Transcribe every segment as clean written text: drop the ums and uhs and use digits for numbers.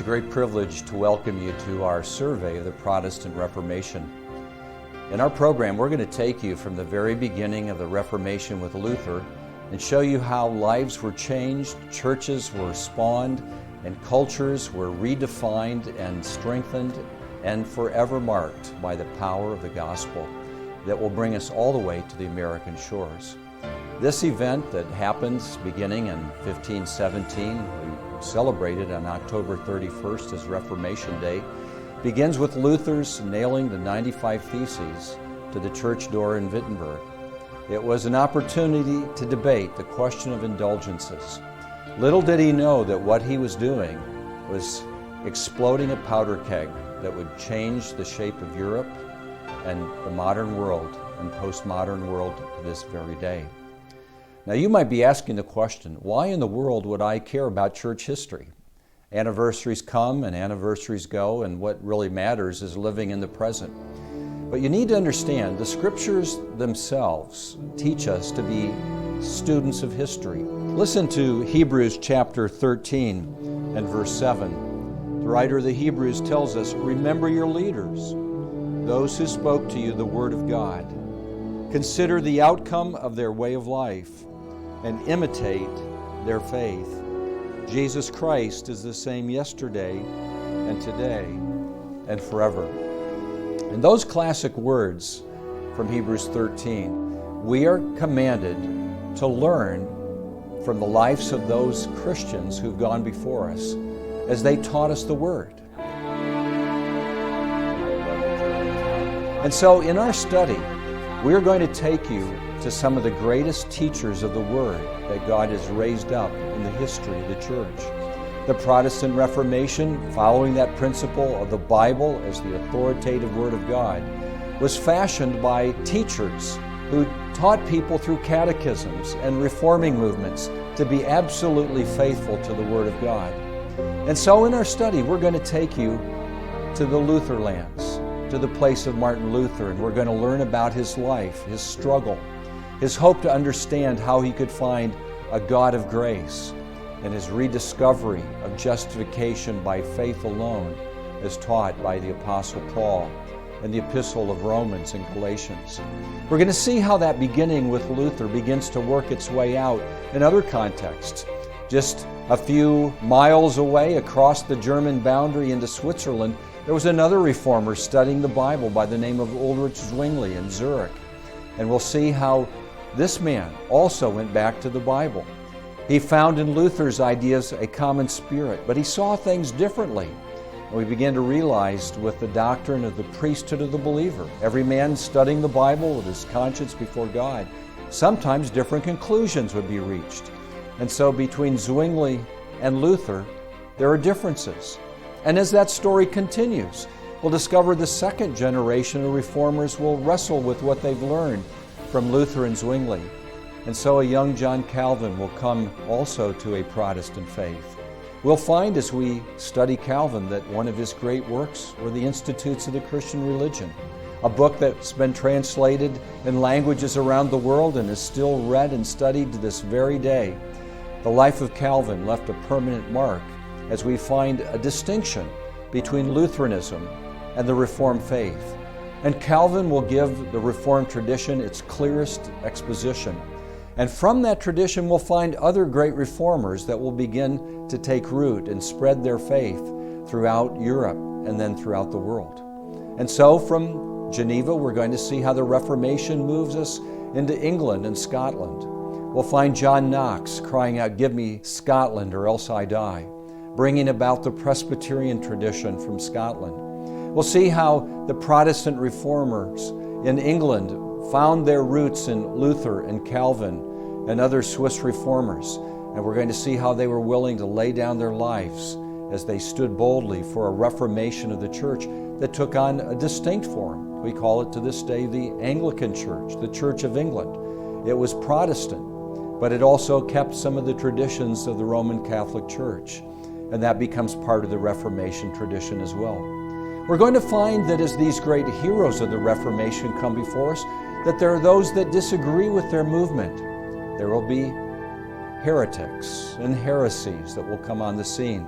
a great privilege to welcome you to our survey of the Protestant Reformation. In our program, we're going to take you from the very beginning of the Reformation with Luther and show you how lives were changed, churches were spawned, and cultures were redefined and strengthened and forever marked by the power of the gospel that will bring us all the way to the American shores. This event that happens beginning in 1517, we celebrated on October 31st as Reformation Day, begins with Luther's nailing the 95 Theses to the church door in Wittenberg. It was an opportunity to debate the question of indulgences. Little did he know that what he was doing was exploding a powder keg that would change the shape of Europe and the modern world and postmodern world to this very day. Now you might be asking the question, why in the world would I care about church history? Anniversaries come and anniversaries go, and what really matters is living in the present. But you need to understand, the scriptures themselves teach us to be students of history. Listen to Hebrews chapter 13 and verse 7. The writer of the Hebrews tells us, "Remember your leaders, those who spoke to you the word of God. Consider the outcome of their way of life and imitate their faith. Jesus Christ is the same yesterday and today and forever." In those classic words from Hebrews 13, we are commanded to learn from the lives of those Christians who've gone before us as they taught us the Word. And so in our study, we're going to take you to some of the greatest teachers of the Word that God has raised up in the history of the church. The Protestant Reformation, following that principle of the Bible as the authoritative Word of God, was fashioned by teachers who taught people through catechisms and reforming movements to be absolutely faithful to the Word of God. And so in our study, we're going to take you to the Luther lands, to the place of Martin Luther, and we're going to learn about his life, his struggle, his hope to understand how he could find a God of grace, and his rediscovery of justification by faith alone as taught by the Apostle Paul in the Epistle of Romans and Galatians. We're going to see how that beginning with Luther begins to work its way out in other contexts. Just a few miles away across the German boundary into Switzerland, there was another reformer studying the Bible by the name of Ulrich Zwingli in Zurich. And we'll see how this man also went back to the Bible. He found in Luther's ideas a common spirit, but he saw things differently. And we began to realize with the doctrine of the priesthood of the believer, every man studying the Bible with his conscience before God, sometimes different conclusions would be reached. And so between Zwingli and Luther, there are differences. And as that story continues, we'll discover the second generation of reformers will wrestle with what they've learned from Luther and Zwingli. And so a young John Calvin will come also to a Protestant faith. We'll find as we study Calvin that one of his great works were the Institutes of the Christian Religion, a book that's been translated in languages around the world and is still read and studied to this very day. The life of Calvin left a permanent mark as we find a distinction between Lutheranism and the Reformed faith. And Calvin will give the Reformed tradition its clearest exposition. And from that tradition we'll find other great reformers that will begin to take root and spread their faith throughout Europe and then throughout the world. And so from Geneva we're going to see how the Reformation moves us into England and Scotland. We'll find John Knox crying out, "Give me Scotland or else I die," bringing about the Presbyterian tradition from Scotland. We'll see how the Protestant reformers in England found their roots in Luther and Calvin and other Swiss reformers. And we're going to see how they were willing to lay down their lives as they stood boldly for a reformation of the church that took on a distinct form. We call it to this day the Anglican Church, the Church of England. It was Protestant, but it also kept some of the traditions of the Roman Catholic Church. And that becomes part of the Reformation tradition as well. We're going to find that as these great heroes of the Reformation come before us, that there are those that disagree with their movement. There will be heretics and heresies that will come on the scene.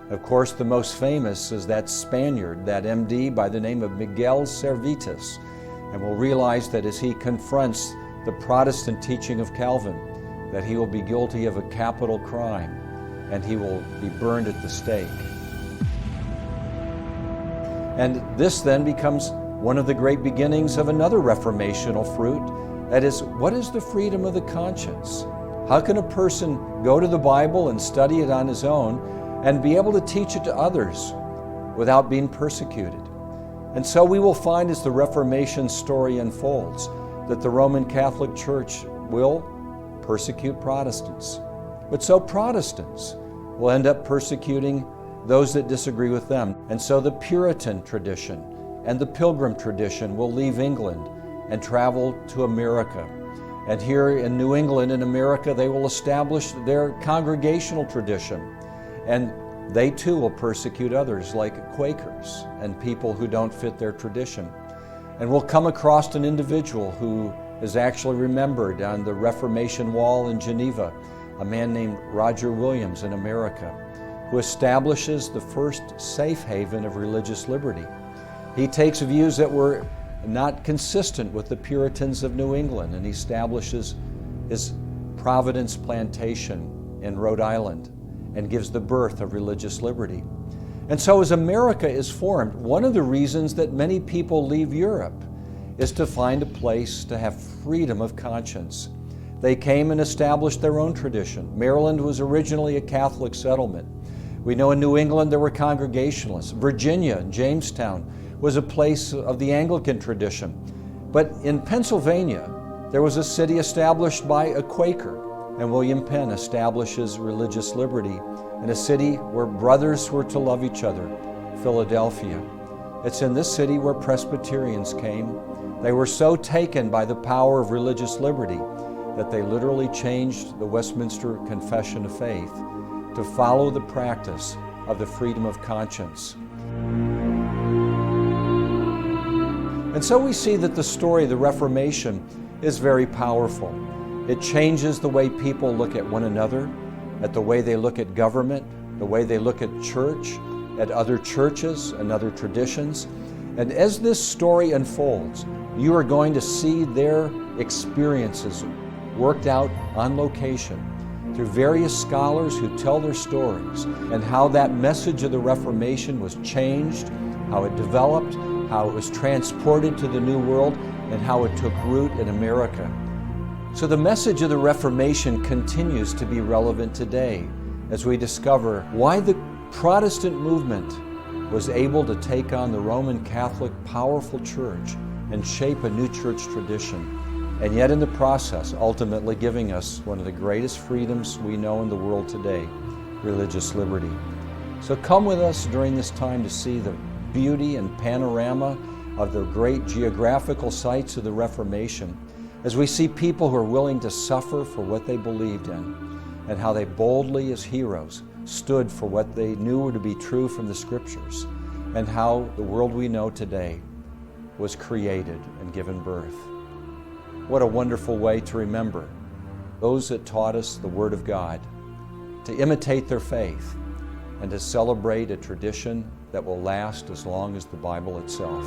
Of course, the most famous is that Spaniard, that MD by the name of Miguel Cervantes. And we'll realize that as he confronts the Protestant teaching of Calvin, that he will be guilty of a capital crime and he will be burned at the stake. And this then becomes one of the great beginnings of another reformational fruit. That is, what is the freedom of the conscience? How can a person go to the Bible and study it on his own and be able to teach it to others without being persecuted? And so we will find as the Reformation story unfolds that the Roman Catholic Church will persecute Protestants. But so Protestants will end up persecuting those that disagree with them. And so the Puritan tradition and the Pilgrim tradition will leave England and travel to America. And here in New England, in America, they will establish their congregational tradition. And they too will persecute others like Quakers and people who don't fit their tradition. And we'll come across an individual who is actually remembered on the Reformation Wall in Geneva, a man named Roger Williams in America, who establishes the first safe haven of religious liberty. He takes views that were not consistent with the Puritans of New England, and he establishes his Providence Plantation in Rhode Island and gives the birth of religious liberty. And so as America is formed, one of the reasons that many people leave Europe is to find a place to have freedom of conscience. They came and established their own tradition. Maryland was originally a Catholic settlement. We know in New England there were Congregationalists. Virginia, Jamestown, was a place of the Anglican tradition. But in Pennsylvania, there was a city established by a Quaker, and William Penn establishes religious liberty in a city where brothers were to love each other, Philadelphia. It's in this city where Presbyterians came. They were so taken by the power of religious liberty that they literally changed the Westminster Confession of Faith to follow the practice of the freedom of conscience. And so we see that the story of the Reformation is very powerful. It changes the way people look at one another, at the way they look at government, the way they look at church, at other churches and other traditions. And as this story unfolds, you are going to see their experiences worked out on location through various scholars who tell their stories, and how that message of the Reformation was changed, how it developed, how it was transported to the New World, and how it took root in America. So the message of the Reformation continues to be relevant today as we discover why the Protestant movement was able to take on the Roman Catholic powerful church and shape a new church tradition, and yet in the process ultimately giving us one of the greatest freedoms we know in the world today, religious liberty. So come with us during this time to see the beauty and panorama of the great geographical sites of the Reformation, as we see people who are willing to suffer for what they believed in, and how they boldly as heroes stood for what they knew to be true from the Scriptures, and how the world we know today was created and given birth. What a wonderful way to remember those that taught us the Word of God, to imitate their faith, and to celebrate a tradition that will last as long as the Bible itself.